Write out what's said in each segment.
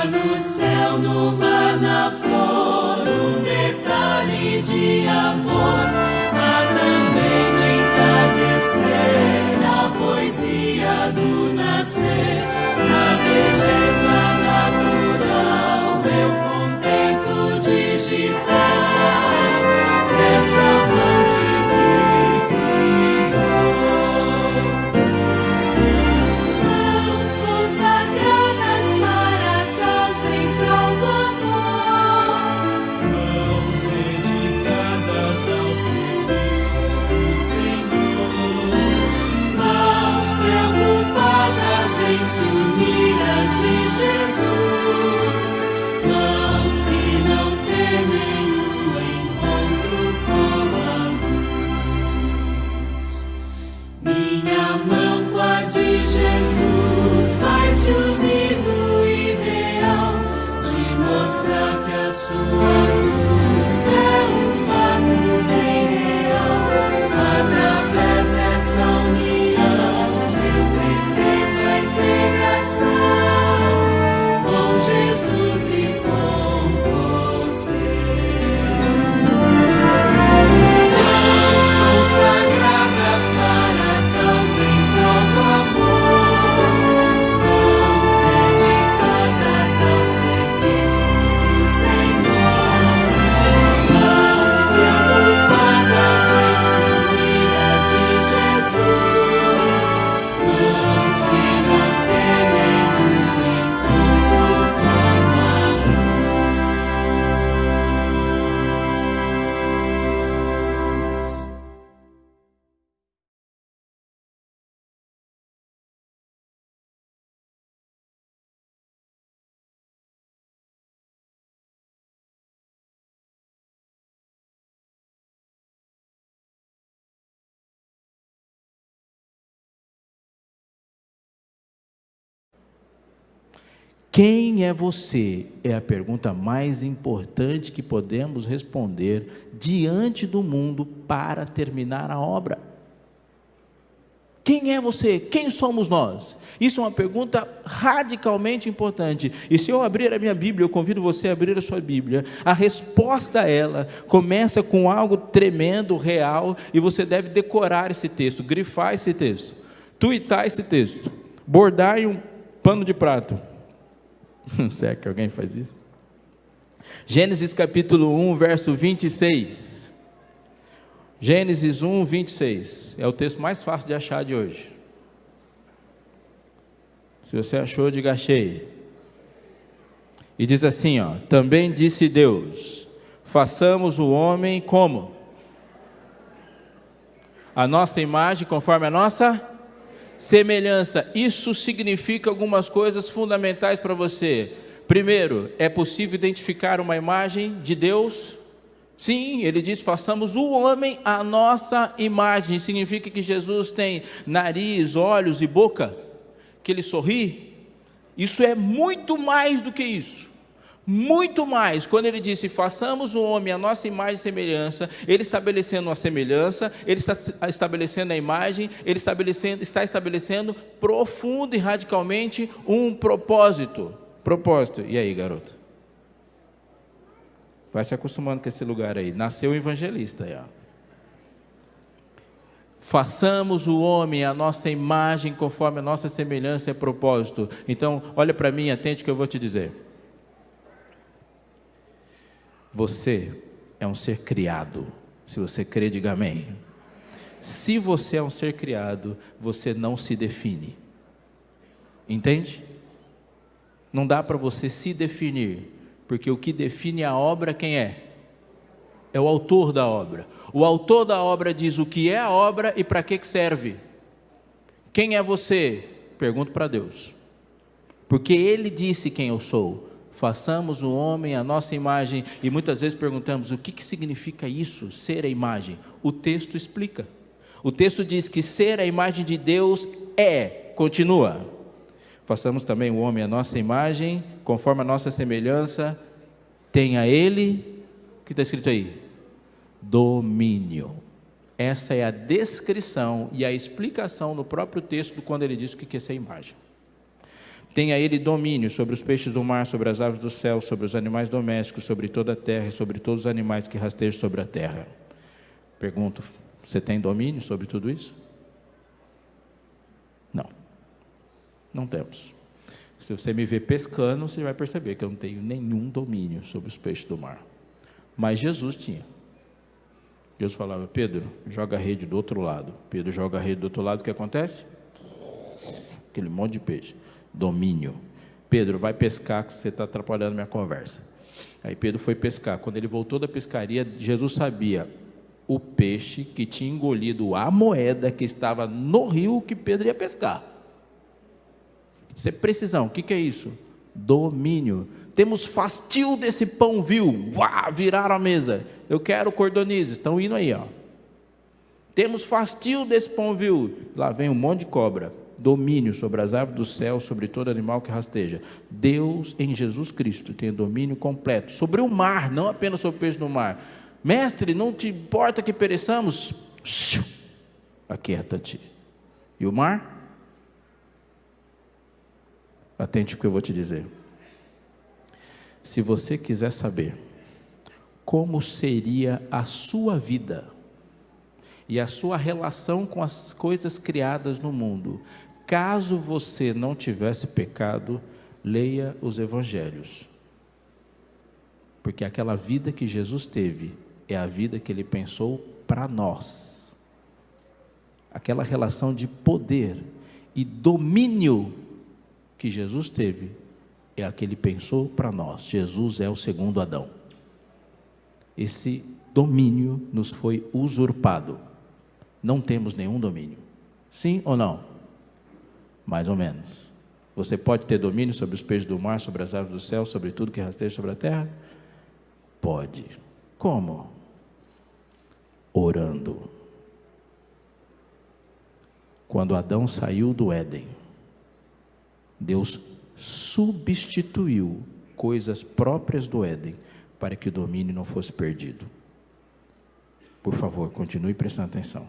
no céu, no mar, na flor, um detalhe de amor. Há também no entardecer a poesia do nascer. Quem é você? É a pergunta mais importante que podemos responder diante do mundo para terminar a obra. Quem é você? Quem somos nós? Isso é uma pergunta radicalmente importante. E se eu abrir a minha Bíblia, eu convido você a abrir a sua Bíblia, a resposta a ela começa com algo tremendo, real, e você deve decorar esse texto, grifar esse texto, tuitar esse texto, bordar em um pano de prato. Será que alguém faz isso? Gênesis capítulo 1, verso 26. Gênesis 1, 26, é o texto mais fácil de achar de hoje. Se você achou, diga achei. E diz assim, também disse Deus, façamos o homem como? A nossa imagem conforme a nossa semelhança. Isso significa algumas coisas fundamentais para você. Primeiro, é possível identificar uma imagem de Deus? Sim, ele diz, façamos o homem à nossa imagem. Significa que Jesus tem nariz, olhos e boca? Que ele sorri? Isso é muito mais do que isso. Muito mais. Quando ele disse, façamos o homem à nossa imagem e semelhança, ele estabelecendo uma semelhança, ele está estabelecendo a imagem, ele está estabelecendo profundo e radicalmente um propósito. E aí, garoto? Vai se acostumando com esse lugar aí. Nasceu o evangelista aí, Façamos o homem à nossa imagem, conforme a nossa semelhança e propósito. Então, olha para mim, atente o que eu vou te dizer. Você é um ser criado. Se você crê, diga amém. Se você é um ser criado, você não se define. Entende? Não dá para você se definir. Porque o que define a obra, quem é? É o autor da obra. O autor da obra diz o que é a obra e para que serve. Quem é você? Pergunto para Deus. Porque Ele disse quem eu sou. Façamos o homem à nossa imagem. E muitas vezes perguntamos, o que significa isso, ser a imagem? O texto explica. O texto diz que ser a imagem de Deus continua. Façamos também o homem à nossa imagem, conforme a nossa semelhança, tenha ele, o que está escrito aí? Domínio. Essa é a descrição e a explicação no próprio texto, quando ele diz o que é essa imagem. Tenha ele domínio sobre os peixes do mar, sobre as aves do céu, sobre os animais domésticos, sobre toda a terra e sobre todos os animais que rastejam sobre a terra. Pergunto, você tem domínio sobre tudo isso? Não temos. Se você me ver pescando, você vai perceber que eu não tenho nenhum domínio sobre os peixes do mar. Mas Jesus tinha. Jesus falava, Pedro, joga a rede do outro lado. Pedro joga a rede do outro lado, o que acontece? Aquele monte de peixe. Domínio. Pedro, vai pescar, que você está atrapalhando minha conversa. Aí Pedro foi pescar. Quando ele voltou da pescaria, Jesus sabia o peixe que tinha engolido a moeda que estava no rio que Pedro ia pescar. Isso é precisão. O que é isso? Domínio. Temos fastio desse pão vil. Viraram a mesa. Eu quero cordonizes. Estão indo aí, Temos fastio desse pão vil. Lá vem um monte de cobra. Domínio sobre as aves do céu, sobre todo animal que rasteja. Deus em Jesus Cristo tem domínio completo. Sobre o mar, não apenas sobre o peixe do mar. Mestre, não te importa que pereçamos? Aquieta-te. E o mar? Atente o que eu vou te dizer. Se você quiser saber como seria a sua vida e a sua relação com as coisas criadas no mundo, caso você não tivesse pecado, leia os evangelhos. Porque aquela vida que Jesus teve é a vida que Ele pensou para nós. Aquela relação de poder e domínio que Jesus teve, é a que Ele pensou para nós. Jesus é o segundo Adão. Esse domínio nos foi usurpado. Não temos nenhum domínio. Sim ou não? Mais ou menos. Você pode ter domínio sobre os peixes do mar, sobre as aves do céu, sobre tudo que rasteja sobre a terra? Pode. Como? Orando. Quando Adão saiu do Éden, Deus substituiu coisas próprias do Éden para que o domínio não fosse perdido. Por favor, continue prestando atenção.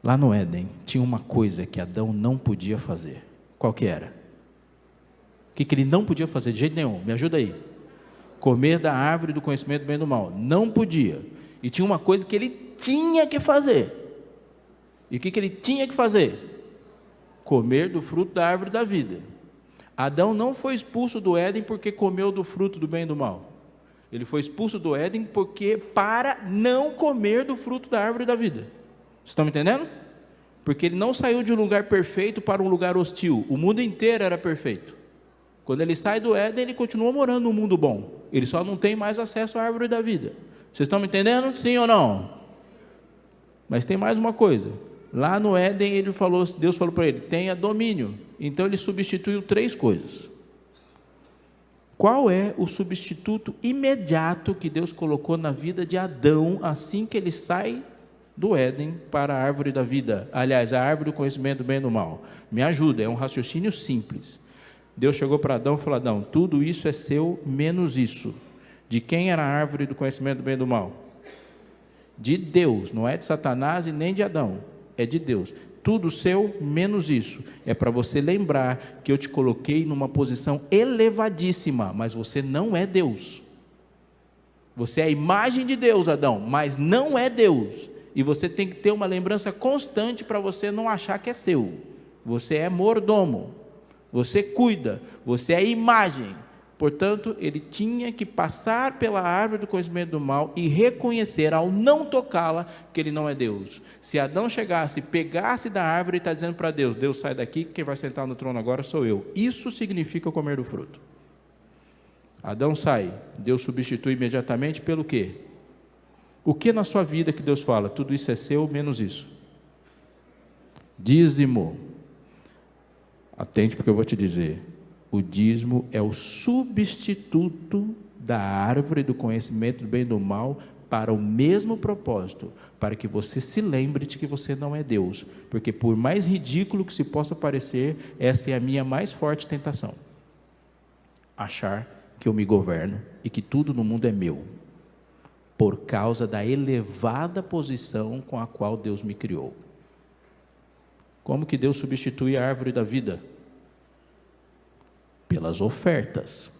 Lá no Éden, tinha uma coisa que Adão não podia fazer. Qual que era? O que ele não podia fazer de jeito nenhum? Me ajuda aí. Comer da árvore do conhecimento do bem e do mal. Não podia. E tinha uma coisa que ele tinha que fazer. E o que ele tinha que fazer? Comer do fruto da árvore da vida. Adão não foi expulso do Éden porque comeu do fruto do bem e do mal. Ele foi expulso do Éden para não comer do fruto da árvore da vida. Vocês estão me entendendo? Porque ele não saiu de um lugar perfeito para um lugar hostil. O mundo inteiro era perfeito. Quando ele sai do Éden, ele continua morando num mundo bom. Ele só não tem mais acesso à árvore da vida. Vocês estão me entendendo? Sim ou não? Mas tem mais uma coisa. Lá no Éden, Deus falou para ele, tenha domínio. Então ele substituiu 3 coisas. Qual é o substituto imediato que Deus colocou na vida de Adão assim que ele sai do Éden para a árvore da vida? Aliás, a árvore do conhecimento do bem e do mal. Me ajuda, é um raciocínio simples. Deus chegou para Adão e falou: Adão, tudo isso é seu, menos isso. De quem era a árvore do conhecimento do bem e do mal? De Deus, não é de Satanás e nem de Adão, é de Deus. Tudo seu, menos isso. É para você lembrar que eu te coloquei numa posição elevadíssima, mas você não é Deus. Você é a imagem de Deus, Adão, mas não é Deus. E você tem que ter uma lembrança constante para você não achar que é seu. Você é mordomo, você cuida, você é imagem. Portanto, ele tinha que passar pela árvore do conhecimento do mal e reconhecer, ao não tocá-la, que ele não é Deus. Se Adão chegasse, pegasse da árvore e está dizendo para Deus: Deus, sai daqui, quem vai sentar no trono agora sou eu. Isso significa comer do fruto. Adão sai, Deus substitui imediatamente pelo quê? O que na sua vida que Deus fala? Tudo isso é seu, menos isso. Dízimo. Atente porque eu vou te dizer. O dízimo é o substituto da árvore do conhecimento do bem e do mal para o mesmo propósito, para que você se lembre de que você não é Deus, porque por mais ridículo que se possa parecer, essa é a minha mais forte tentação, achar que eu me governo e que tudo no mundo é meu, por causa da elevada posição com a qual Deus me criou. Como que Deus substitui a árvore da vida? Pelas ofertas.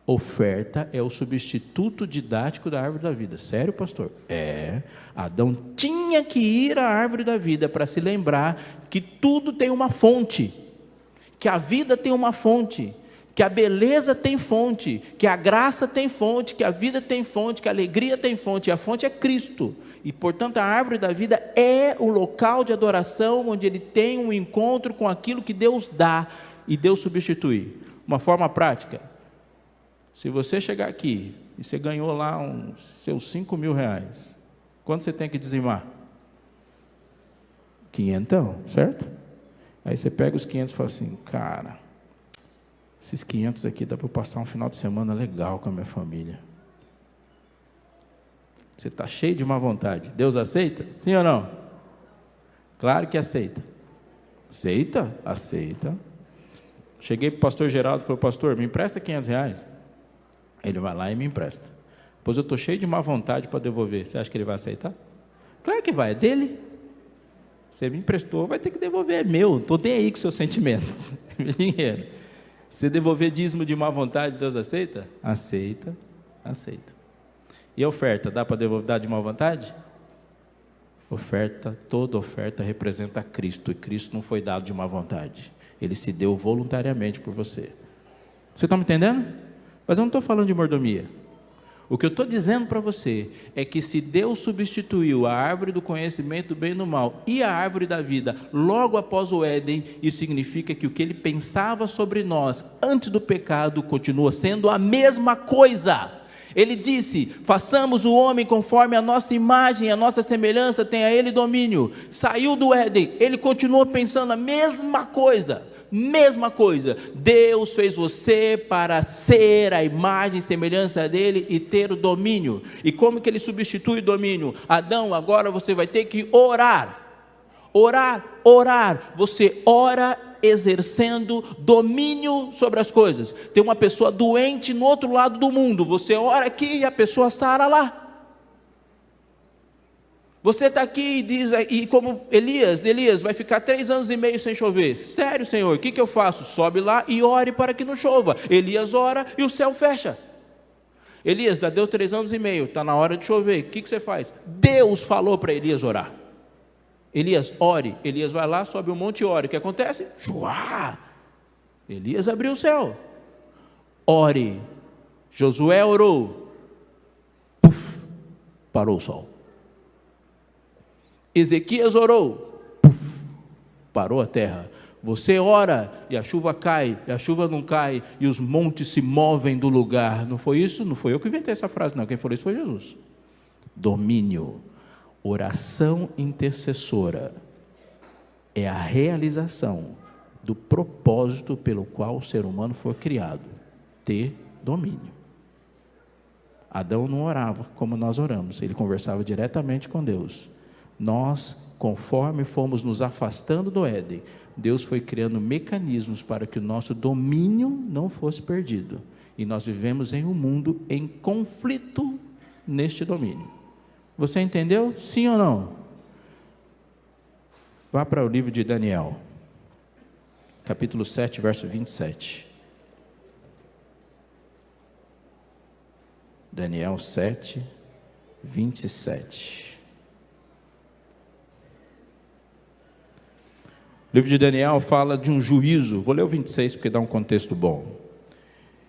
Oferta é o substituto didático da árvore da vida. Sério, pastor? É. Adão tinha que ir à árvore da vida para se lembrar que tudo tem uma fonte, que a vida tem uma fonte, que a beleza tem fonte, que a graça tem fonte, que a vida tem fonte, que a alegria tem fonte, e a fonte é Cristo. E, portanto, a árvore da vida é o local de adoração onde ele tem um encontro com aquilo que Deus dá e Deus substitui. Uma forma prática: se você chegar aqui e você ganhou lá seus 5 mil reais, quanto você tem que dizimar? 500, certo? Aí você pega os 500 e fala assim: cara, esses 500 aqui dá para eu passar um final de semana legal com a minha família. Você está cheio de má vontade. Deus aceita? Sim ou não? Claro que aceita. Aceita? Aceita. Cheguei para o pastor Geraldo e falei: pastor, me empresta 500 reais? Ele vai lá e me empresta. Pois eu estou cheio de má vontade para devolver. Você acha que ele vai aceitar? Claro que vai, é dele. Você me emprestou, vai ter que devolver, é meu. Não estou nem aí com seus sentimentos. É meu dinheiro. Se devolver dízimo de má vontade, Deus aceita? Aceita, aceita. E a oferta, dá para devolver de má vontade? Oferta, toda oferta representa Cristo, e Cristo não foi dado de má vontade. Ele se deu voluntariamente por você. Você está me entendendo? Mas eu não estou falando de mordomia. O que eu estou dizendo para você é que se Deus substituiu a árvore do conhecimento do bem e do mal e a árvore da vida logo após o Éden, isso significa que o que ele pensava sobre nós antes do pecado continua sendo a mesma coisa. Ele disse: façamos o homem conforme a nossa imagem, a nossa semelhança, tenha ele domínio. Saiu do Éden, ele continuou pensando a mesma coisa. Mesma coisa, Deus fez você para ser a imagem e semelhança dele e ter o domínio. E como que ele substitui o domínio? Adão, agora você vai ter que orar. Orar, orar. Você ora exercendo domínio sobre as coisas. Tem uma pessoa doente no outro lado do mundo, você ora aqui e a pessoa sara lá. Você está aqui e diz, e como Elias, vai ficar 3 anos e meio sem chover. Sério, Senhor, o que eu faço? Sobe lá e ore para que não chova. Elias ora e o céu fecha. Elias, já deu 3 anos e meio, está na hora de chover. O que você faz? Deus falou para Elias orar. Elias, ore. Elias vai lá, sobe um monte e ora. O que acontece? Chuá! Elias abriu o céu. Ore. Josué orou. Puf! Parou o sol. Ezequias orou. Puf! Parou a terra. Você ora e a chuva cai, e a chuva não cai, e os montes se movem do lugar. Não foi isso? Não foi eu que inventei essa frase, não. Quem falou isso foi Jesus. Domínio. Oração intercessora é a realização do propósito pelo qual o ser humano foi criado, ter domínio. Adão não orava como nós oramos, ele conversava diretamente com Deus. Nós, conforme fomos nos afastando do Éden, Deus foi criando mecanismos para que o nosso domínio não fosse perdido. E nós vivemos em um mundo em conflito neste domínio. Você entendeu? Sim ou não? Vá para o livro de Daniel, capítulo 7, verso 27. Daniel 7, 27. O livro de Daniel fala de um juízo, vou ler o 26 porque dá um contexto bom.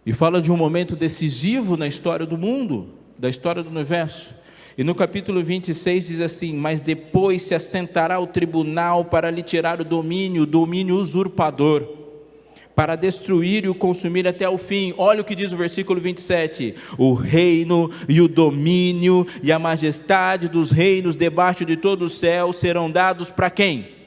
E fala de um momento decisivo na história do mundo, da história do universo. E no capítulo 26 diz assim: mas depois se assentará o tribunal para lhe tirar o domínio usurpador, para destruir e o consumir até o fim. Olha o que diz o versículo 27. O reino e o domínio e a majestade dos reinos debaixo de todo o céu serão dados para quem?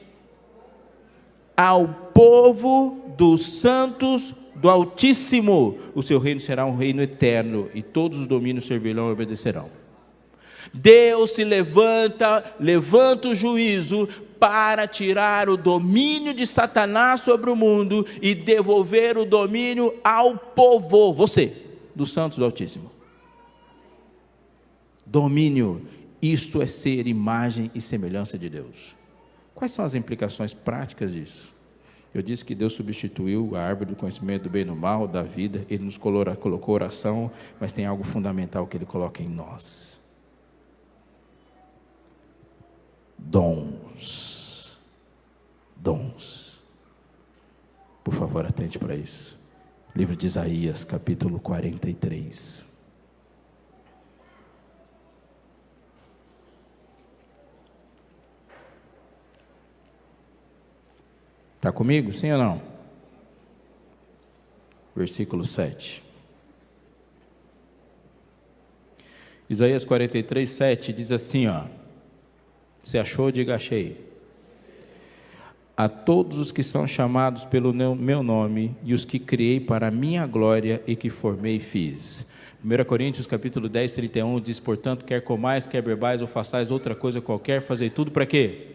Ao povo dos santos do Altíssimo. O seu reino será um reino eterno, e todos os domínios servirão e obedecerão. Deus se levanta o juízo para tirar o domínio de Satanás sobre o mundo e devolver o domínio ao povo, você, dos santos do Altíssimo. Domínio, isto é ser imagem e semelhança de Deus. Quais são as implicações práticas disso? Eu disse que Deus substituiu a árvore do conhecimento do bem e do mal, da vida. Ele nos colocou oração, mas tem algo fundamental que Ele coloca em nós. Dons. Por favor, atente para isso. Livro de Isaías, capítulo 43. Está comigo, sim ou não? Versículo 7. Isaías 43, 7 diz assim, ó. Você achou? Diga achei. A todos os que são chamados pelo meu nome e os que criei para a minha glória e que formei e fiz. 1 Coríntios capítulo 10, 31 diz: portanto, quer comais, quer bebais ou façais outra coisa qualquer, fazei tudo para quê?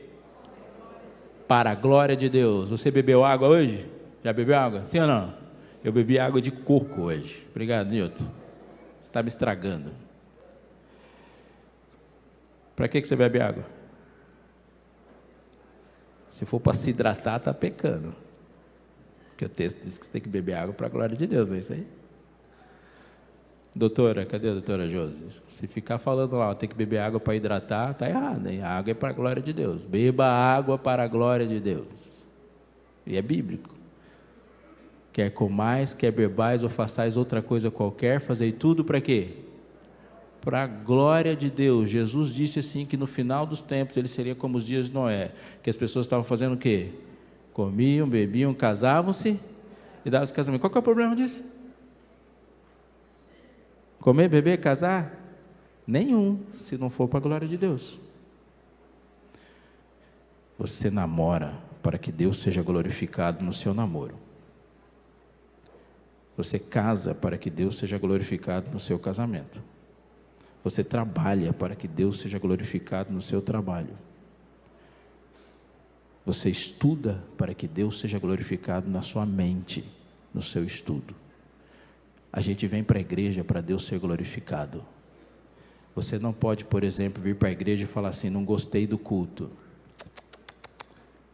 Para a glória de Deus. Você bebeu água hoje? Já bebeu água? Sim ou não? Eu bebi água de coco hoje. Obrigado, Nilton. Você está me estragando. Para que você bebe água? Se for para se hidratar, está pecando. Porque o texto diz que você tem que beber água para a glória de Deus, não é isso aí? Doutora, cadê a doutora Josi? Se ficar falando lá, tem que beber água para hidratar, está errado, hein? A água é para a glória de Deus. Beba água para a glória de Deus. E é bíblico. Quer comais, quer bebais ou façais outra coisa qualquer, fazei tudo para quê? Para a glória de Deus. Jesus disse assim que no final dos tempos ele seria como os dias de Noé, que as pessoas estavam fazendo o quê? Comiam, bebiam, casavam-se e davam-se casamento. Qual que é o problema disso? Comer, beber, casar? Nenhum, se não for para a glória de Deus. Você namora para que Deus seja glorificado no seu namoro. Você casa para que Deus seja glorificado no seu casamento. Você trabalha para que Deus seja glorificado no seu trabalho. Você estuda para que Deus seja glorificado na sua mente, no seu estudo. A gente vem para a igreja para Deus ser glorificado. Você não pode, por exemplo, vir para a igreja e falar assim: não gostei do culto.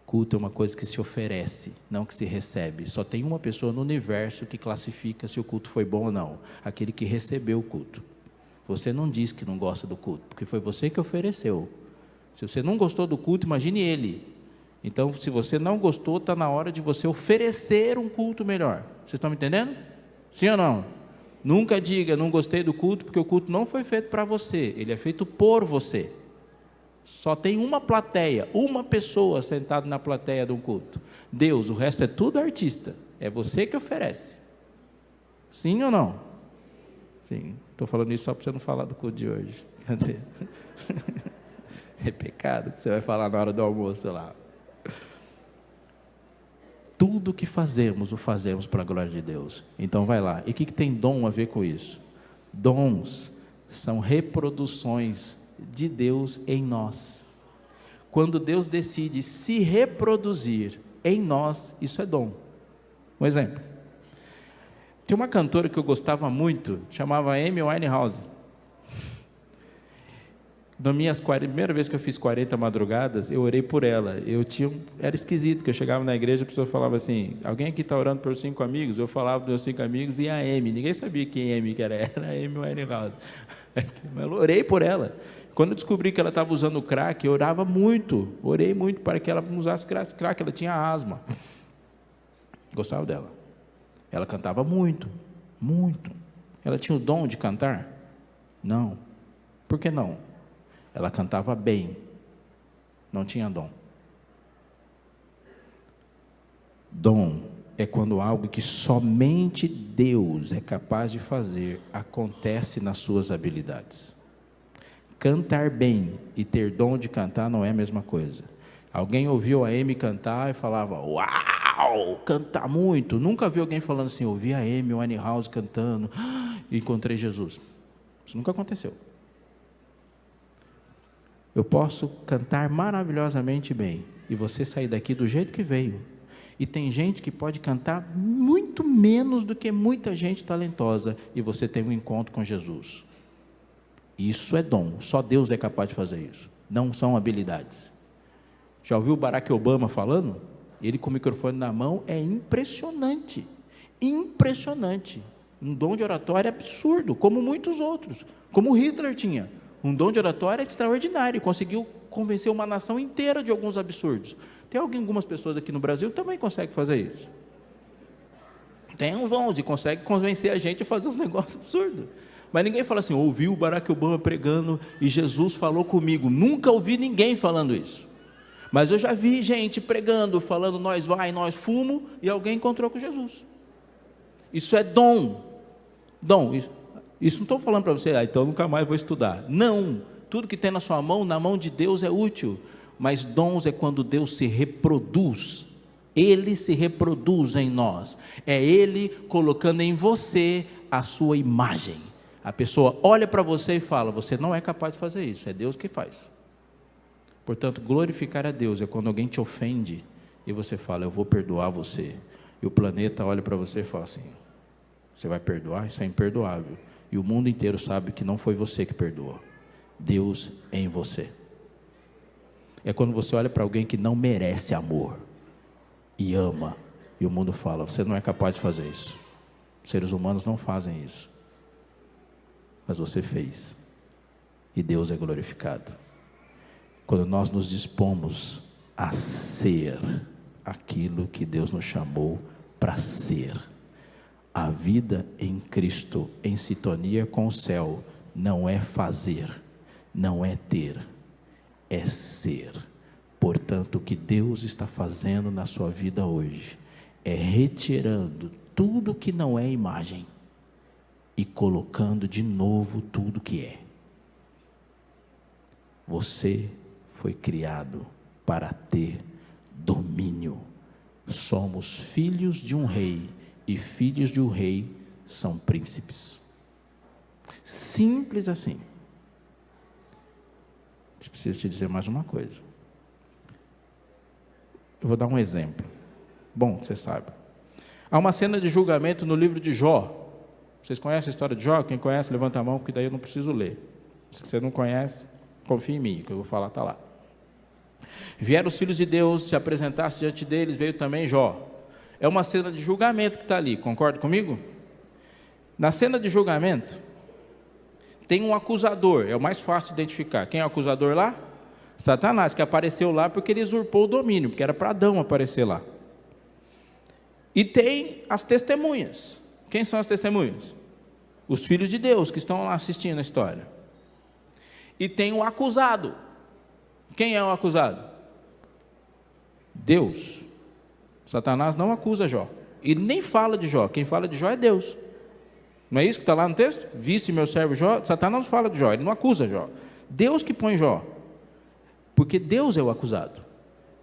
Culto é uma coisa que se oferece, não que se recebe. Só tem uma pessoa no universo que classifica se o culto foi bom ou não: aquele que recebeu o culto. Você não diz que não gosta do culto, porque foi você que ofereceu. Se você não gostou do culto, imagine ele. Então, se você não gostou, está na hora de você oferecer um culto melhor. Vocês estão me entendendo? Sim ou não? Nunca diga: não gostei do culto, porque o culto não foi feito para você, ele é feito por você. Só tem uma plateia, uma pessoa sentada na plateia de um culto: Deus. O resto é tudo artista, é você que oferece. Sim ou não? Sim. Estou falando isso só para você não falar do culto de hoje. Cadê? É pecado que você vai falar na hora do almoço lá. Tudo que fazemos, o fazemos para a glória de Deus. Então vai lá. E o que tem dom a ver com isso? Dons são reproduções de Deus em nós. Quando Deus decide se reproduzir em nós, isso é dom. Um exemplo: tem uma cantora que eu gostava muito, chamava Amy Winehouse. Na primeira vez que eu fiz 40 madrugadas, eu orei por ela. Era esquisito, que eu chegava na igreja, a pessoa falava assim: alguém aqui está orando pelos 5 amigos? Eu falava dos meus 5 amigos e a Amy. Ninguém sabia quem Amy que era a Amy Winehouse. Mas eu orei por ela. Quando eu descobri que ela estava usando crack, eu orei muito para que ela não usasse crack. Ela tinha asma. Gostava dela. Ela cantava muito. Ela tinha o dom de cantar? Não. Por que não? Ela cantava bem, não tinha dom. Dom é quando algo que somente Deus é capaz de fazer acontece nas suas habilidades. Cantar bem e ter dom de cantar não é a mesma coisa. Alguém ouviu a Amy cantar e falava: uau, canta muito. Nunca vi alguém falando assim: ouvi a Amy Winehouse cantando e encontrei Jesus. Isso nunca aconteceu. Eu posso cantar maravilhosamente bem e você sair daqui do jeito que veio. E tem gente que pode cantar muito menos do que muita gente talentosa e você tem um encontro com Jesus. Isso é dom. Só Deus é capaz de fazer isso. Não são habilidades. Já ouviu o Barack Obama falando? Ele com o microfone na mão é impressionante. Impressionante. Um dom de oratória absurdo, como muitos outros. Como Hitler tinha. Um dom de oratória extraordinário, conseguiu convencer uma nação inteira de alguns absurdos. Tem algumas pessoas aqui no Brasil que também conseguem fazer isso. Tem uns dons e consegue convencer a gente a fazer uns negócios absurdos. Mas ninguém fala assim: ouvi o Barack Obama pregando e Jesus falou comigo. Nunca ouvi ninguém falando isso. Mas eu já vi gente pregando, falando nós vai, nós fumo, e alguém encontrou com Jesus. Isso é dom. Dom, isso não estou falando para você: então nunca mais vou estudar. Não, tudo que tem na sua mão, na mão de Deus é útil. Mas dons é quando Deus se reproduz. Ele se reproduz em nós. É Ele colocando em você a sua imagem. A pessoa olha para você e fala: você não é capaz de fazer isso, é Deus que faz. Portanto, glorificar a Deus é quando alguém te ofende e você fala: eu vou perdoar você. E o planeta olha para você e fala assim: você vai perdoar? Isso é imperdoável. E o mundo inteiro sabe que não foi você que perdoou. Deus é em você. É quando você olha para alguém que não merece amor e ama, e o mundo fala: você não é capaz de fazer isso. Os seres humanos não fazem isso. Mas você fez. E Deus é glorificado. Quando nós nos dispomos a ser aquilo que Deus nos chamou para ser. A vida em Cristo, em sintonia com o céu, não é fazer, não é ter, é ser. Portanto, o que Deus está fazendo na sua vida hoje é retirando tudo que não é imagem e colocando de novo tudo que é. Você foi criado para ter domínio. Somos filhos de um rei, e filhos de um rei são príncipes. Simples assim. Preciso te dizer mais uma coisa. Eu vou dar um exemplo. Bom, você sabe. Há uma cena de julgamento no livro de Jó. Vocês conhecem a história de Jó? Quem conhece, levanta a mão, porque daí eu não preciso ler. Se você não conhece, confia em mim, o que eu vou falar está lá. Vieram os filhos de Deus, se apresentasse diante deles, veio também Jó. É uma cena de julgamento que está ali, concorda comigo? Na cena de julgamento, tem um acusador, é o mais fácil de identificar. Quem é o acusador lá? Satanás, que apareceu lá porque ele usurpou o domínio, porque era para Adão aparecer lá. E tem as testemunhas. Quem são as testemunhas? Os filhos de Deus que estão lá assistindo a história. E tem o acusado. Quem é o acusado? Deus. Satanás não acusa Jó. Ele nem fala de Jó. Quem fala de Jó é Deus. Não é isso que está lá no texto? Viste meu servo Jó? Satanás não fala de Jó, ele não acusa Jó. Deus que põe Jó. Porque Deus é o acusado.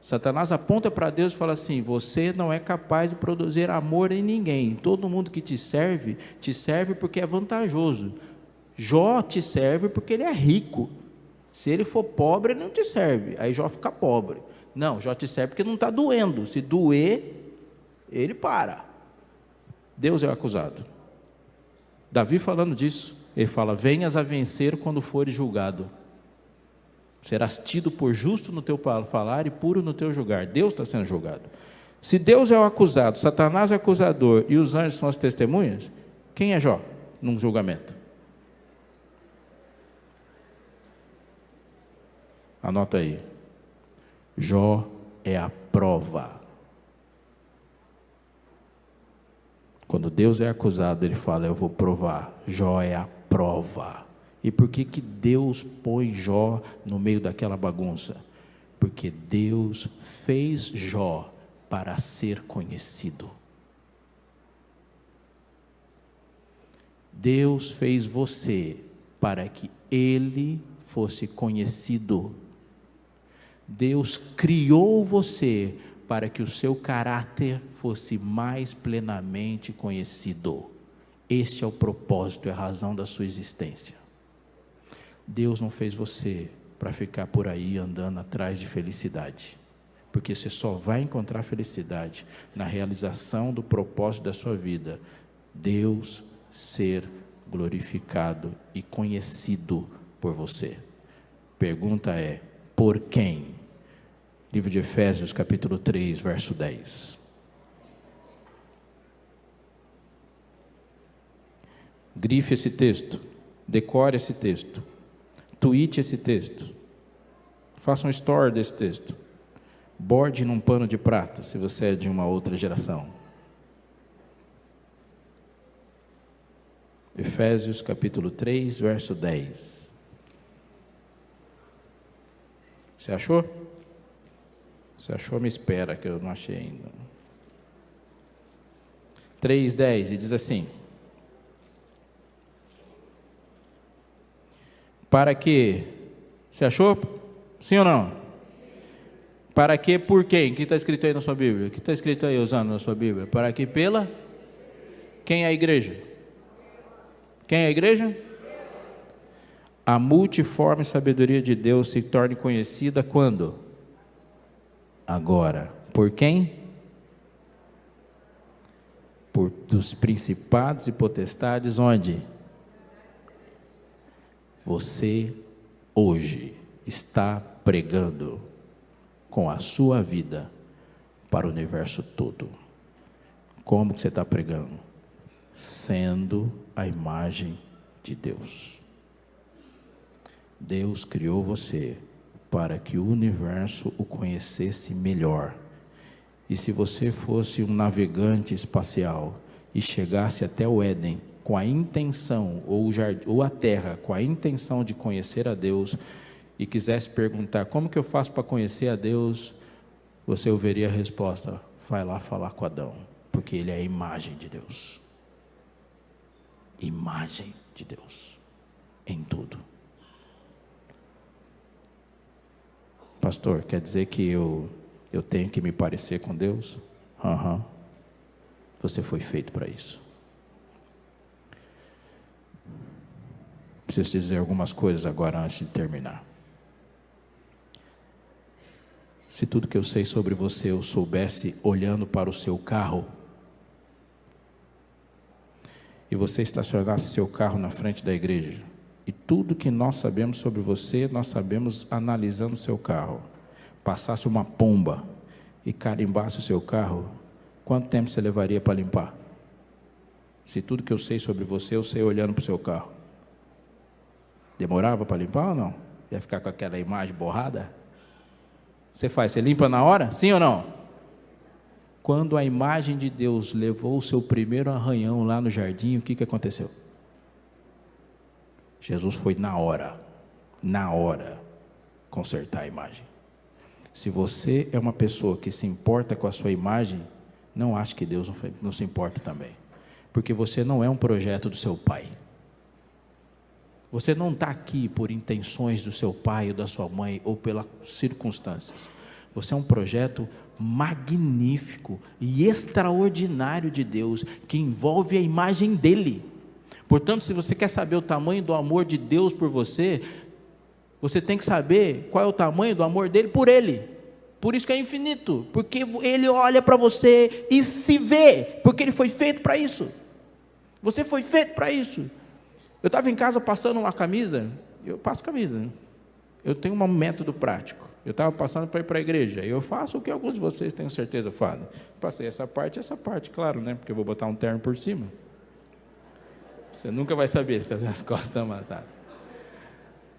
Satanás aponta para Deus e fala assim: você não é capaz de produzir amor em ninguém. Todo mundo que te serve porque é vantajoso. Jó te serve porque ele é rico. Se ele for pobre, ele não te serve. Aí Jó fica pobre. Não, Jó te serve porque não está doendo. Se doer, ele para. Deus é o acusado. Davi falando disso, ele fala: venhas a vencer quando fores julgado. Serás tido por justo no teu falar e puro no teu julgar. Deus está sendo julgado. Se Deus é o acusado, Satanás é o acusador e os anjos são as testemunhas, quem é Jó num julgamento? Anota aí. Jó é a prova. Quando Deus é acusado, ele fala: eu vou provar. Jó é a prova. E por que Deus põe Jó no meio daquela bagunça? Porque Deus fez Jó para ser conhecido. Deus fez você para que ele fosse conhecido. Deus criou você para que o seu caráter fosse mais plenamente conhecido. Este é o propósito e a razão da sua existência. Deus não fez você para ficar por aí andando atrás de felicidade, porque você só vai encontrar felicidade na realização do propósito da sua vida: Deus ser glorificado e conhecido por você. Pergunta é: por quem? Livro de Efésios, capítulo 3, verso 10. Grife esse texto, decore esse texto, tweete esse texto, faça um story desse texto, borde num pano de prata, se você é de uma outra geração. Efésios capítulo 3, verso 10. Você achou? Se achou, me espera, que eu não achei ainda. 3:10, e diz assim: para que, você achou? Sim ou não? Para que, por quem? O que está escrito aí na sua Bíblia? O que está escrito aí, usando na sua Bíblia? Para que pela? Quem é a igreja? Quem é a igreja? A multiforme sabedoria de Deus se torne conhecida quando? Agora. Por quem? Por dos principados e potestades, onde? Você hoje está pregando com a sua vida para o universo todo. Como que você está pregando? Sendo a imagem de Deus. Deus criou você para que o universo o conhecesse melhor. E se você fosse um navegante espacial e chegasse até o Éden com a intenção, ou a terra, com a intenção de conhecer a Deus, e quisesse perguntar: como que eu faço para conhecer a Deus? Você ouviria a resposta: vai lá falar com Adão, porque ele é a imagem de Deus. Imagem de Deus em tudo. Pastor, quer dizer que eu tenho que me parecer com Deus? Você foi feito para isso. Preciso dizer algumas coisas agora antes de terminar. Se tudo que eu sei sobre você eu soubesse olhando para o seu carro, e você estacionasse seu carro na frente da igreja, e tudo que nós sabemos sobre você, nós sabemos analisando o seu carro, passasse uma pomba e carimbasse o seu carro, quanto tempo você levaria para limpar? Se tudo que eu sei sobre você, eu sei olhando para o seu carro. Demorava para limpar ou não? Ia ficar com aquela imagem borrada? Você limpa na hora? Sim ou não? Quando a imagem de Deus levou o seu primeiro arranhão lá no jardim, o que aconteceu? Jesus foi na hora, consertar a imagem. Se você é uma pessoa que se importa com a sua imagem, não ache que Deus não se importa também. Porque você não é um projeto do seu pai. Você não está aqui por intenções do seu pai ou da sua mãe ou pelas circunstâncias. Você é um projeto magnífico e extraordinário de Deus, que envolve a imagem dele. Portanto, se você quer saber o tamanho do amor de Deus por você, você tem que saber qual é o tamanho do amor dele por ele. Por isso que é infinito, porque ele olha para você e se vê, porque ele foi feito para isso. Você foi feito para isso. Eu estava em casa passando uma camisa, eu passo camisa, né? Eu tenho um método prático. Eu estava passando para ir para a igreja, eu faço o que alguns de vocês tenho certeza fazem. Passei essa parte, claro, né? Porque eu vou botar um terno por cima. Você nunca vai saber se as minhas costas estão amassadas.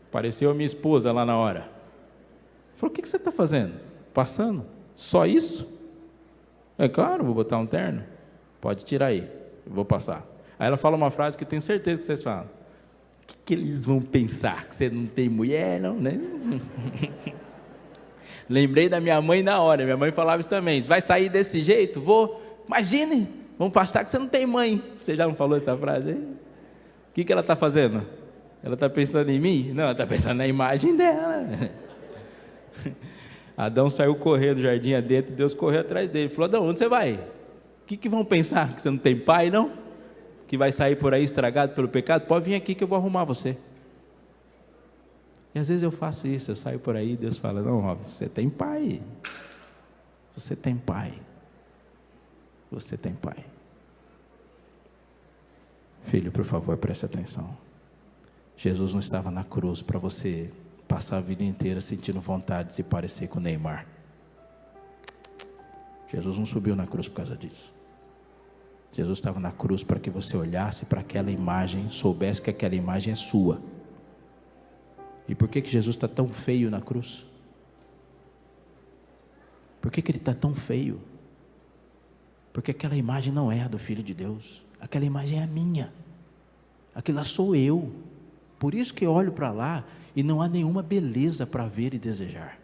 Apareceu a minha esposa lá na hora. Falou, o que você está fazendo? Passando? Só isso? É claro, vou botar um terno. Pode tirar aí, eu vou passar. Aí ela fala uma frase que tenho certeza que vocês falam. O que eles vão pensar? Que você não tem mulher, não, né? Lembrei da minha mãe na hora. Minha mãe falava isso também. Você vai sair desse jeito? Vou. Imagine, vamos pastar que você não tem mãe. Você já não falou essa frase aí? O que ela está fazendo? Ela está pensando em mim? Não, ela está pensando na imagem dela. Adão saiu correndo do jardim adentro, Deus correu atrás dele. Falou, Adão, onde você vai? O que vão pensar? Que você não tem pai, não? Que vai sair por aí estragado pelo pecado? Pode vir aqui que eu vou arrumar você. E às vezes eu faço isso, eu saio por aí, Deus fala, não, ó, você tem pai. Você tem pai. Você tem pai. Filho, por favor, preste atenção. Jesus não estava na cruz para você passar a vida inteira sentindo vontade de se parecer com o Neymar. Jesus não subiu na cruz por causa disso. Jesus estava na cruz para que você olhasse para aquela imagem, soubesse que aquela imagem é sua. E por que Jesus está tão feio na cruz? Por que ele está tão feio? Porque aquela imagem não é a do Filho de Deus. Aquela imagem é a minha. Aquilo lá sou eu. Por isso que eu olho para lá e não há nenhuma beleza para ver e desejar.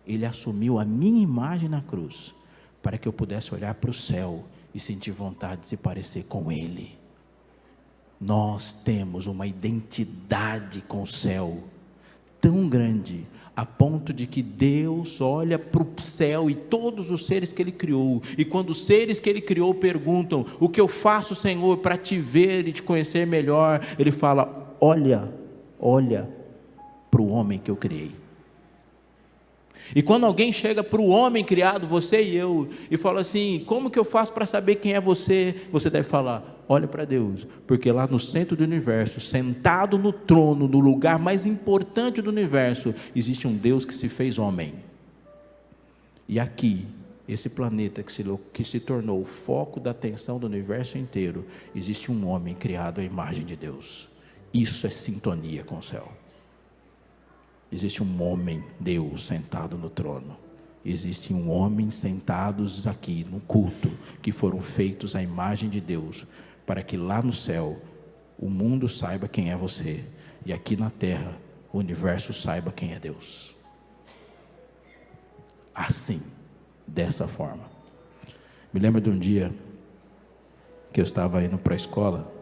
Ele assumiu a minha imagem na cruz para que eu pudesse olhar para o céu e sentir vontade de se parecer com Ele. Nós temos uma identidade com o céu tão grande, a ponto de que Deus olha para o céu e todos os seres que Ele criou, e quando os seres que Ele criou perguntam, o que eu faço, Senhor, para te ver e te conhecer melhor? Ele fala, olha para o homem que eu criei. E quando alguém chega para o homem criado, você e eu, e fala assim, como que eu faço para saber quem é você? Você deve falar, olha para Deus, porque lá no centro do universo, sentado no trono, no lugar mais importante do universo, existe um Deus que se fez homem. E aqui, esse planeta que se tornou o foco da atenção do universo inteiro, existe um homem criado à imagem de Deus. Isso é sintonia com o céu. Existe um homem, Deus, sentado no trono. Existe um homem sentados aqui no culto, que foram feitos à imagem de Deus, para que lá no céu o mundo saiba quem é você, e aqui na terra o universo saiba quem é Deus. Assim, dessa forma. Me lembro de um dia que eu estava indo para a escola.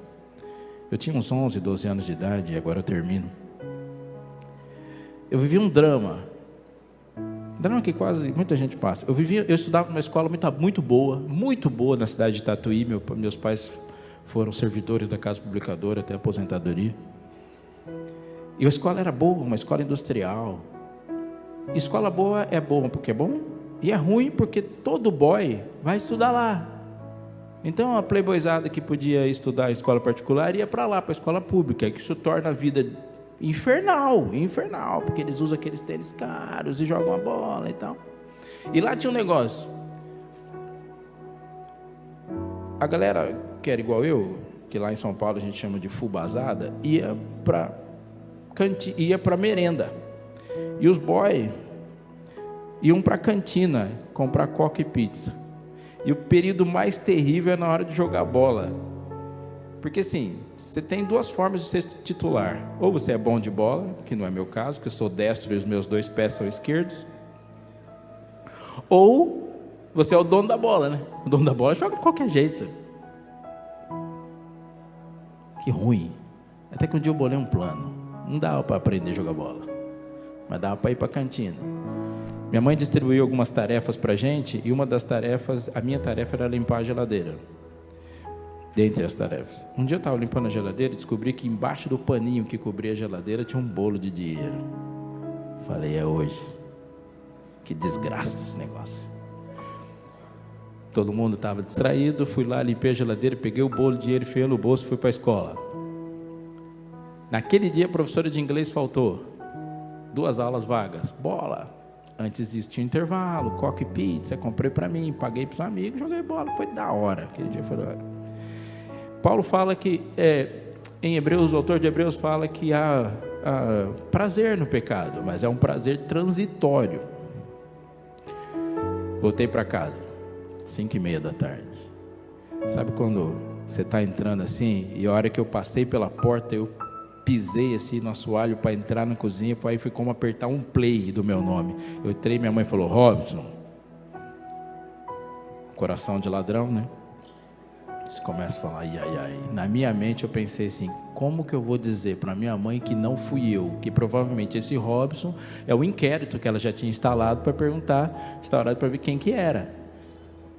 Eu tinha uns 11, 12 anos de idade, e agora eu termino. Eu vivi um drama que quase muita gente passa. Eu estudava numa escola muito boa na cidade de Tatuí. Meus pais foram servidores da Casa Publicadora até a aposentadoria. E a escola era boa, uma escola industrial. escola boa é bom porque é bom, e é ruim porque todo boy vai estudar lá. Então a playboyzada que podia estudar em escola particular ia para lá, para a escola pública, que isso torna a vida infernal, porque eles usam aqueles tênis caros e jogam a bola e tal. E lá tinha um negócio. A galera que era igual eu, que lá em São Paulo a gente chama de fubazada, ia para merenda. E os boys iam para a cantina comprar coca e pizza. E o período mais terrível é na hora de jogar bola. Porque assim, você tem duas formas de ser titular. Ou você é bom de bola, que não é meu caso, que eu sou destro e os meus 2 pés são esquerdos. Ou você é o dono da bola, né? O dono da bola joga de qualquer jeito. Que ruim. Até que um dia eu bolei um plano. Não dava para aprender a jogar bola, mas dava para ir para a cantina. Minha mãe distribuiu algumas tarefas para a gente, e uma das tarefas, a minha tarefa era limpar a geladeira. Dentre as tarefas. Um dia eu estava limpando a geladeira e descobri que embaixo do paninho que cobria a geladeira tinha um bolo de dinheiro. Falei, é hoje. Que desgraça esse negócio. Todo mundo estava distraído, fui lá, limpei a geladeira, peguei o bolo de dinheiro, enfiei no bolso e fui para a escola. Naquele dia a professora de inglês faltou. 2 aulas vagas. Bola. Antes existia intervalo, coca e pizza, comprei para mim, paguei para os amigos, joguei bola, foi da hora. Aquele dia foi da hora. Paulo fala que, em Hebreus, o autor de Hebreus fala que há prazer no pecado, mas é um prazer transitório. Voltei para casa, 5:30 da tarde. Sabe quando você está entrando assim, e a hora que eu passei pela porta, eu pisei assim no assoalho para entrar na cozinha, aí foi como apertar um play do meu nome. Eu entrei, minha mãe falou, Robson. Coração de ladrão, né? Você começa a falar, ai. Na minha mente eu pensei assim, como que eu vou dizer para minha mãe que não fui eu? Que provavelmente esse Robson é o inquérito que ela já tinha instaurado para ver quem que era.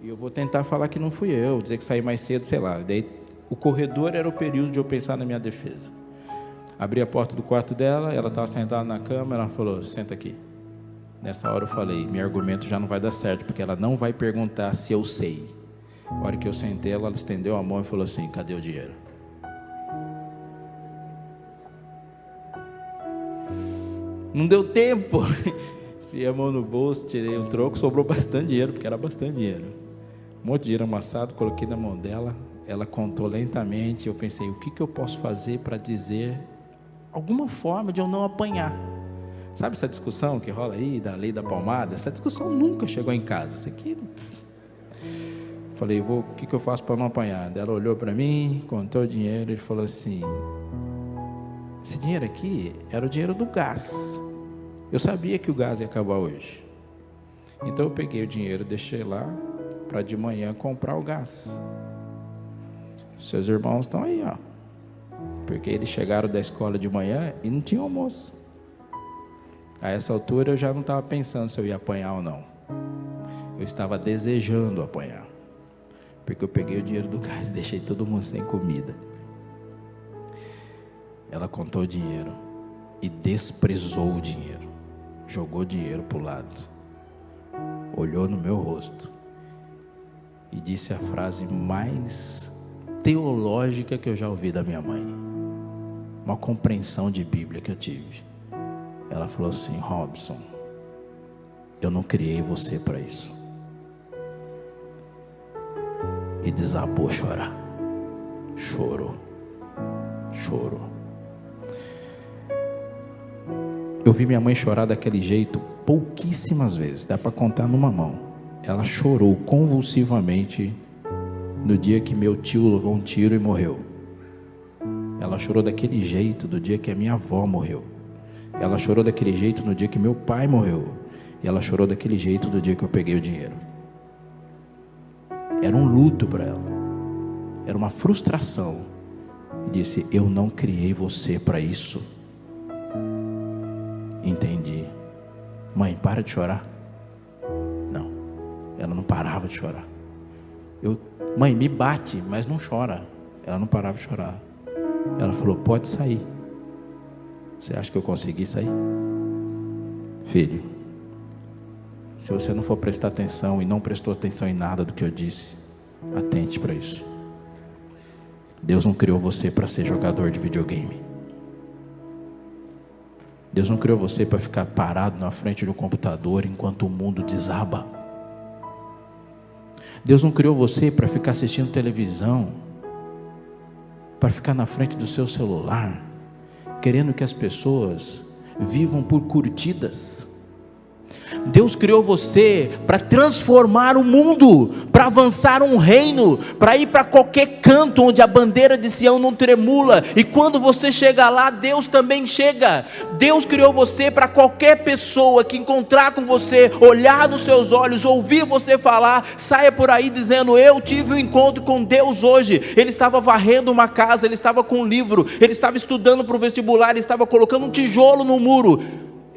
E eu vou tentar falar que não fui eu, dizer que saí mais cedo, sei lá. Daí o corredor era o período de eu pensar na minha defesa. Abri a porta do quarto dela, ela estava sentada na cama, ela falou, senta aqui. Nessa hora eu falei, meu argumento já não vai dar certo, porque ela não vai perguntar se eu sei. A hora que eu sentei, ela estendeu a mão e falou assim, cadê o dinheiro? Não deu tempo. Fiei a mão no bolso, tirei um troco, sobrou bastante dinheiro, porque era bastante dinheiro. Um monte de dinheiro amassado, coloquei na mão dela, ela contou lentamente, eu pensei, o que eu posso fazer para dizer alguma forma de eu não apanhar? Sabe essa discussão que rola aí, da lei da palmada? Essa discussão nunca chegou em casa. Isso aqui... Falei, o que eu faço para não apanhar? Ela olhou para mim, contou o dinheiro e falou assim, esse dinheiro aqui era o dinheiro do gás. Eu sabia que o gás ia acabar hoje. Então eu peguei o dinheiro, deixei lá para de manhã comprar o gás. Seus irmãos estão aí, ó. Porque eles chegaram da escola de manhã e não tinha almoço. A essa altura eu já não estava pensando se eu ia apanhar ou não. Eu estava desejando apanhar. Porque eu peguei o dinheiro do gás e deixei todo mundo sem comida. Ela contou o dinheiro e desprezou o dinheiro. Jogou o dinheiro para o lado. Olhou no meu rosto e disse a frase mais teológica que eu já ouvi da minha mãe. Uma compreensão de Bíblia que eu tive. Ela falou assim, Robson, eu não criei você para isso. E desabou a chorar. Chorou. Eu vi minha mãe chorar daquele jeito pouquíssimas vezes, dá para contar numa mão. Ela chorou convulsivamente no dia que meu tio levou um tiro e morreu. Ela chorou daquele jeito do dia que a minha avó morreu. Ela chorou daquele jeito no dia que meu pai morreu. E ela chorou daquele jeito do dia que eu peguei o dinheiro. Era um luto para ela. Era uma frustração. E disse, eu não criei você para isso. Entendi. Mãe, para de chorar. Não. Ela não parava de chorar. Mãe, me bate, mas não chora. Ela não parava de chorar. Ela falou, pode sair. Você acha que eu consegui sair? Filho, Se você não for prestar atenção e não prestou atenção em nada do que eu disse, atente para isso. Deus não criou você para ser jogador de videogame. Deus não criou você para ficar parado na frente do computador enquanto o mundo desaba. Deus não criou você para ficar assistindo televisão, para ficar na frente do seu celular, querendo que as pessoas vivam por curtidas. Deus criou você para transformar o mundo, para avançar um reino, para ir para qualquer canto onde a bandeira de Sião não tremula, e quando você chega lá, Deus também chega. Deus criou você para qualquer pessoa que encontrar com você, olhar nos seus olhos, ouvir você falar, saia por aí dizendo: eu tive um encontro com Deus hoje. Ele estava varrendo uma casa, ele estava com um livro, ele estava estudando para o vestibular, ele estava colocando um tijolo no muro.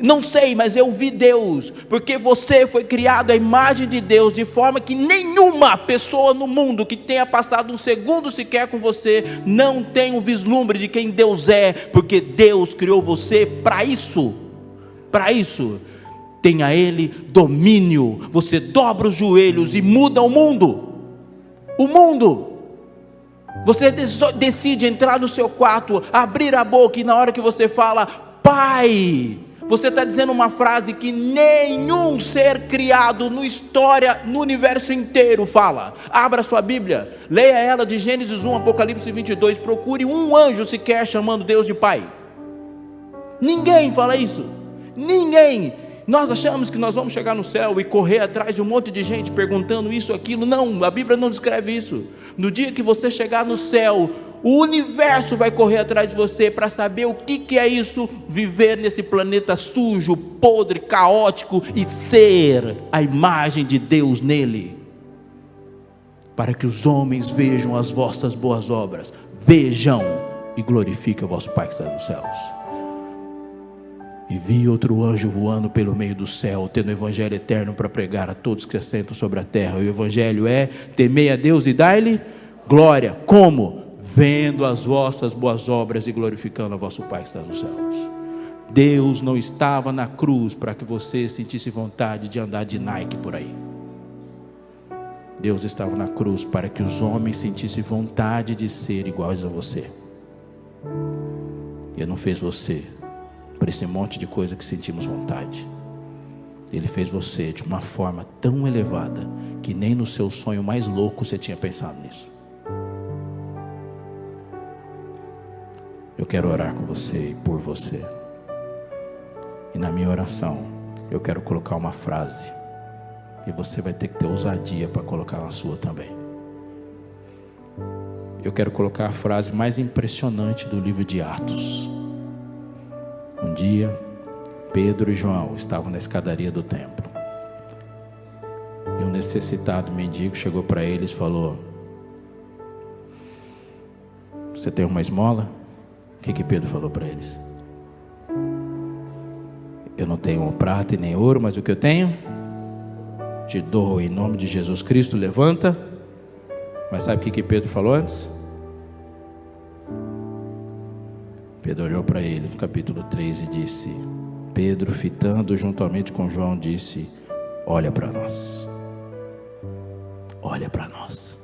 Não sei, mas eu vi Deus, porque você foi criado à imagem de Deus, de forma que nenhuma pessoa no mundo que tenha passado um segundo sequer com você, não tem um vislumbre de quem Deus é, porque Deus criou você para isso. Para isso, tenha Ele domínio. Você dobra os joelhos e muda o mundo. O mundo. Você decide entrar no seu quarto, abrir a boca, e na hora que você fala Pai, você está dizendo uma frase que nenhum ser criado na história, no universo inteiro fala. Abra sua Bíblia, leia ela de Gênesis 1, Apocalipse 22, procure um anjo sequer chamando Deus de Pai. Ninguém fala isso, ninguém. Nós achamos que nós vamos chegar no céu e correr atrás de um monte de gente perguntando isso, aquilo. Não, a Bíblia não descreve isso. No dia que você chegar no céu, o universo vai correr atrás de você para saber o que é isso, viver nesse planeta sujo, podre, caótico e ser a imagem de Deus nele, para que os homens vejam as vossas boas obras, vejam e glorifiquem o vosso Pai que está nos céus. E vi outro anjo voando pelo meio do céu, tendo o evangelho eterno para pregar a todos que se assentam sobre a terra. E o evangelho é: temei a Deus e dai-lhe glória. Como? Vendo as vossas boas obras e glorificando a vosso Pai que está nos céus. Deus não estava na cruz para que você sentisse vontade de andar de Nike por aí. Deus estava na cruz para que os homens sentissem vontade de ser iguais a você. Ele não fez você para esse monte de coisa que sentimos vontade. Ele fez você de uma forma tão elevada que nem no seu sonho mais louco você tinha pensado nisso. Eu quero orar com você e por você. E na minha oração, eu quero colocar uma frase. E você vai ter que ter ousadia para colocar na sua também. Eu quero colocar a frase mais impressionante do livro de Atos. Um dia, Pedro e João estavam na escadaria do templo. E um necessitado mendigo chegou para eles e falou: você tem uma esmola? O que Pedro falou para eles? Eu não tenho prata e nem ouro, mas o que eu tenho, te dou em nome de Jesus Cristo, levanta. Mas sabe o que Pedro falou antes? Pedro olhou para ele no capítulo 3 e disse: Pedro, fitando juntamente com João, disse: olha para nós. Olha para nós.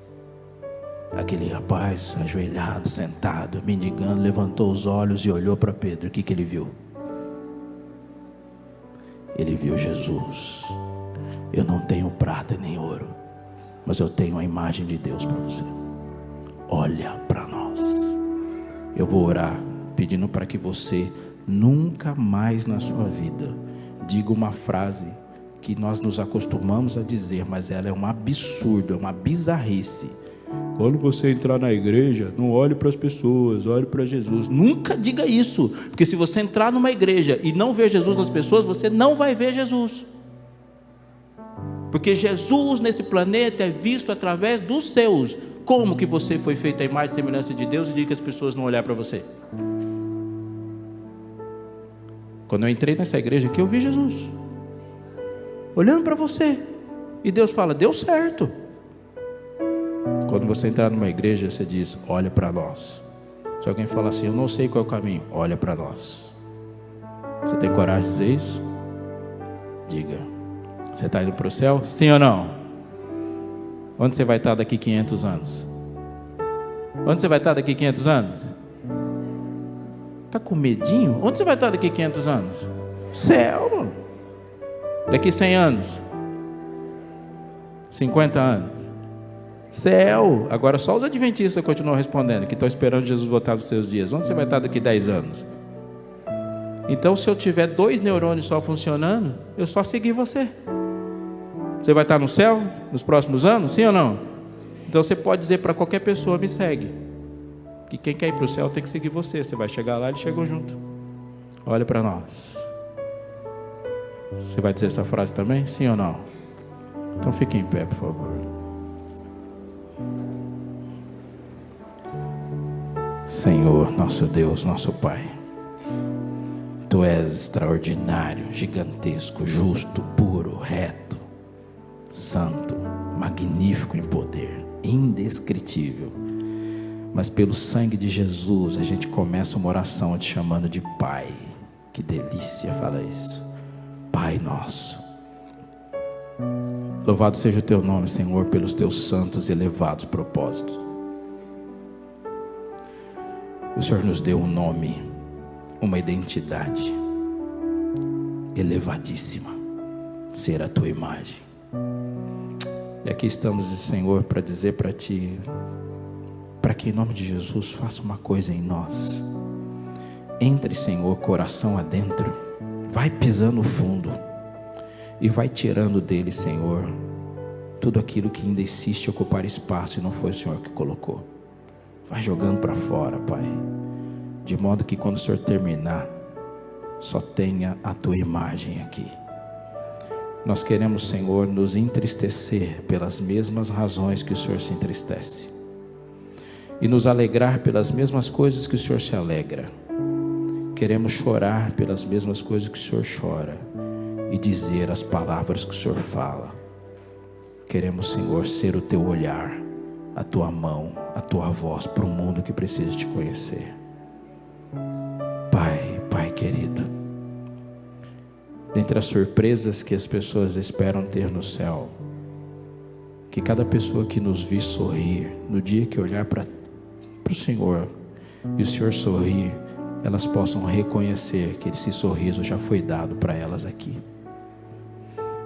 Aquele rapaz ajoelhado, sentado, mendigando, levantou os olhos e olhou para Pedro. O que ele viu? Ele viu Jesus. Eu não tenho prata nem ouro, mas eu tenho a imagem de Deus para você. Olha para nós. Eu vou orar pedindo para que você nunca mais na sua vida diga uma frase que nós nos acostumamos a dizer, mas ela é um absurdo, é uma bizarrice. Quando você entrar na igreja, não olhe para as pessoas, olhe para Jesus. Nunca diga isso, porque se você entrar numa igreja e não ver Jesus nas pessoas, você não vai ver Jesus. Porque Jesus nesse planeta é visto através dos seus. Como que você foi feito à imagem e semelhança de Deus e diga que as pessoas não olhar para você? Quando eu entrei nessa igreja aqui, eu vi Jesus olhando para você, e Deus fala: deu certo. Quando você entrar numa igreja, você diz: olha para nós. Se alguém falar assim: eu não sei qual é o caminho, olha para nós. Você tem coragem de dizer isso? Diga: Você está indo para o céu? Sim ou não? Onde você vai estar daqui 500 anos? Onde você vai estar daqui 500 anos? Está com medinho? Onde você vai estar daqui 500 anos? Céu, mano. Daqui 100 anos? 50 anos? Céu. Agora só os adventistas continuam respondendo, que estão esperando Jesus voltar nos seus dias. Onde você vai estar daqui 10 anos? Então, se eu tiver 2 neurônios só funcionando, eu só segui você. Você vai estar no céu nos próximos anos? Sim ou não? Então você pode dizer para qualquer pessoa, me segue. Que quem quer ir para o céu tem que seguir você. Você vai chegar lá, eles chegam junto. Olha para nós. Você vai dizer essa frase também? Sim ou não? Então fique em pé, por favor. Senhor, nosso Deus, nosso Pai, Tu és extraordinário, gigantesco, justo, puro, reto, santo, magnífico em poder, indescritível. Mas pelo sangue de Jesus a gente começa uma oração te chamando de Pai. Que delícia falar isso. Pai nosso. Louvado seja o Teu nome, Senhor, pelos Teus santos e elevados propósitos. O Senhor nos deu um nome, uma identidade elevadíssima, ser a Tua imagem. E aqui estamos, Senhor, para dizer para Ti, para que em nome de Jesus faça uma coisa em nós. Entre, Senhor, coração adentro, vai pisando fundo e vai tirando dele, Senhor, tudo aquilo que ainda insiste em ocupar espaço e não foi o Senhor que colocou. Vai jogando para fora, Pai, de modo que quando o Senhor terminar, só tenha a Tua imagem aqui. Nós queremos, Senhor, nos entristecer pelas mesmas razões que o Senhor se entristece e nos alegrar pelas mesmas coisas que o Senhor se alegra. Queremos chorar pelas mesmas coisas que o Senhor chora e dizer as palavras que o Senhor fala. Queremos, Senhor, ser o Teu olhar, a Tua mão, a Tua voz para o mundo que precisa Te conhecer. Pai, Pai querido, dentre as surpresas que as pessoas esperam ter no céu, que cada pessoa que nos vir sorrir, no dia que olhar para o Senhor e o Senhor sorrir, elas possam reconhecer que esse sorriso já foi dado para elas aqui.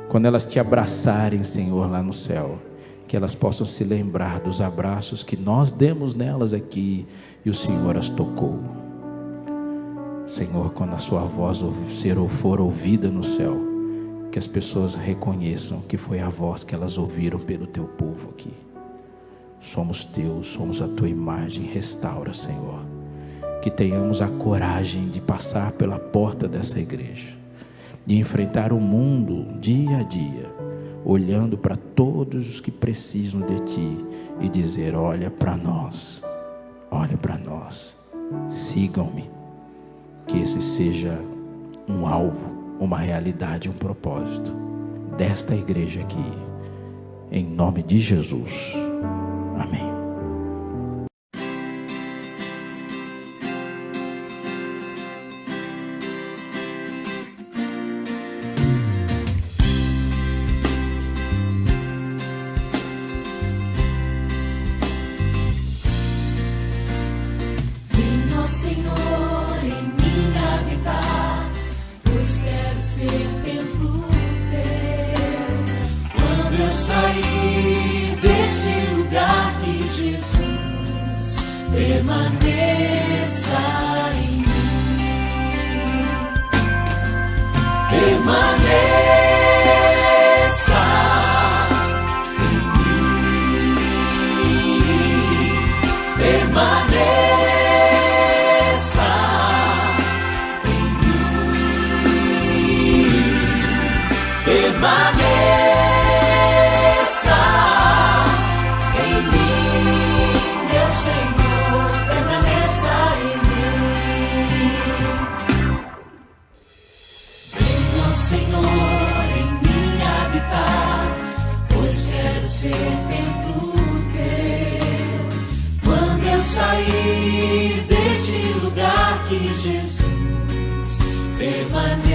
Quando elas Te abraçarem, Senhor, lá no céu, que elas possam se lembrar dos abraços que nós demos nelas aqui e o Senhor as tocou. Senhor, quando a Sua voz for ouvida no céu, que as pessoas reconheçam que foi a voz que elas ouviram pelo Teu povo aqui. Somos Teus, somos a Tua imagem. Restaura, Senhor, que tenhamos a coragem de passar pela porta dessa igreja, de enfrentar o mundo dia a dia, olhando para todos os que precisam de Ti e dizer: olha para nós, sigam-me. Que esse seja um alvo, uma realidade, um propósito desta igreja aqui, em nome de Jesus, amém. Venha, Senhor, em mim habitar, pois quero ser templo Teu. Quando eu sair deste lugar, que Jesus permaneça em mim. Permaneça em mim. Permaneça em mim. Permaneça em mim, meu Senhor, permaneça em mim. Venha, Senhor, em mim habitar, pois quero ser templo Teu. Quando eu sair deste lugar, que Jesus permaneça